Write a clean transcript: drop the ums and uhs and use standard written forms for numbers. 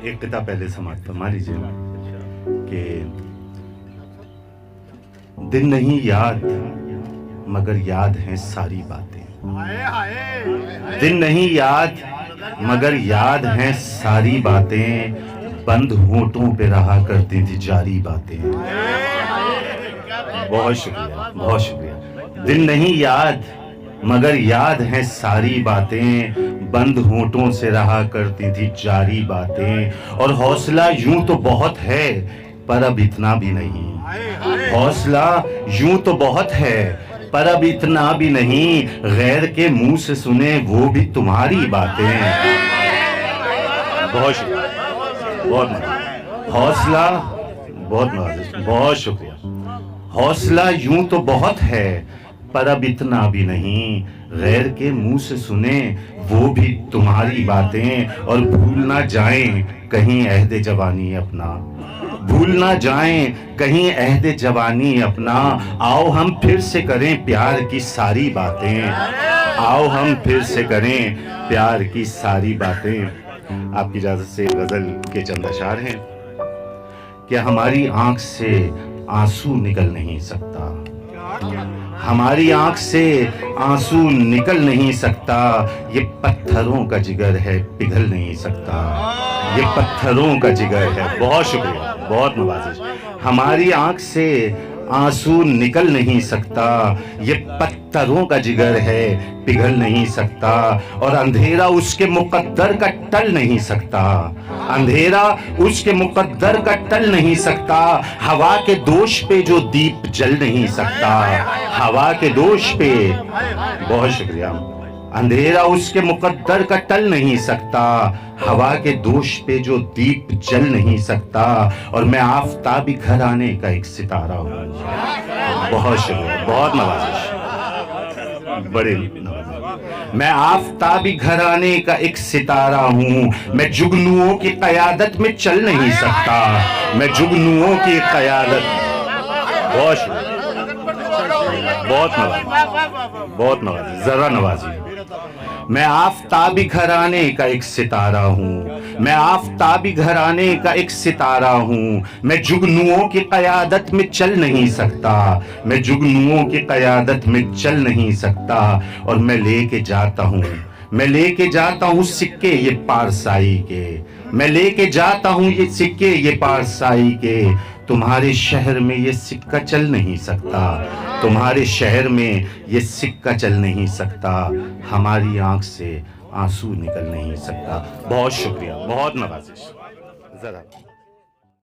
ایک قطعہ پہلے سماعت فرما لیجیے کہ دن نہیں یاد مگر یاد ہیں ساری باتیں، دن نہیں یاد مگر یاد ہیں ساری باتیں، بند ہونٹوں پہ رہا کرتی تھی جاری باتیں۔ بہت شکریہ، بہت شکریہ۔ دن نہیں یاد مگر یاد ہیں ساری باتیں، بند ہونٹوں سے رہا کرتی تھی جاری باتیں، اور حوصلہ یوں تو بہت ہے پر اب اتنا بھی نہیں، حوصلہ یوں تو بہت ہے پر اب اتنا بھی نہیں، غیر کے منہ سے سنیں وہ بھی تمہاری باتیں۔ بہت شکریہ، بہت حوصلہ، بہت نوازش، بہت شکریہ۔ حوصلہ یوں تو بہت ہے پر اب اتنا بھی نہیں، غیر کے منہ سے سنیں وہ بھی تمہاری باتیں، اور بھول نہ جائیں کہیں عہد جوانی اپنا، بھول نہ جائیں کہیں عہد جوانی اپنا، آؤ ہم پھر سے کریں پیار کی ساری باتیں، آؤ ہم پھر سے کریں پیار کی ساری باتیں۔ آپ کی اجازت سے غزل کے چند اشعار ہیں کہ ہماری آنکھ سے آنسو نکل نہیں سکتا، ہماری آنکھ سے آنسو نکل نہیں سکتا، یہ پتھروں کا جگر ہے پگھل نہیں سکتا، یہ پتھروں کا جگر ہے۔ بہت شکریہ، بہت نوازش۔ ہماری آنکھ سے آنسو نکل نہیں سکتا، یہ پتھروں کا جگر ہے پگھل نہیں سکتا، اور اندھیرا اس کے مقدر کا ٹل نہیں سکتا، اندھیرا اس کے مقدر کا ٹل نہیں سکتا، ہوا کے دوش پہ جو دیپ جل نہیں سکتا، ہوا کے دوش پہ، بہت شکریہ، اندھیرا اس کے مقدر کا ٹل نہیں سکتا، ہوا کے دوش پہ جو دیپ جل نہیں سکتا، اور میں آفتابی گھرانے کا ایک ستارہ ہوں۔ بہت شکریہ، بہت نوازش، بڑے نوازش۔ میں آفتابی گھرانے کا ایک ستارہ ہوں، میں جگنوؤں کی قیادت میں چل نہیں سکتا، میں جگنوؤں کی قیادت، بہت شکریہ، بہت نوازش، بہت نوازش، ذرا نوازی۔ میں آفتابی گھرانے کا ایک ستارہ ہوں، میں آفتابی گھرانے کا ایک ستارہ ہوں، میں جگنوؤں کی قیادت میں چل نہیں سکتا، میں جگنوؤں کی قیادت میں چل نہیں سکتا، اور میں لے کے جاتا ہوں، میں لے کے جاتا ہوں سکے یہ پارسائی کے، میں لے کے جاتا ہوں یہ سکے یہ پارسائی کے، تمہارے شہر میں یہ سکہ چل نہیں سکتا، تمہارے شہر میں یہ سکہ چل نہیں سکتا، ہماری آنکھ سے آنسو نکل نہیں سکتا۔ بہت شکریہ، بہت نوازش، ذرا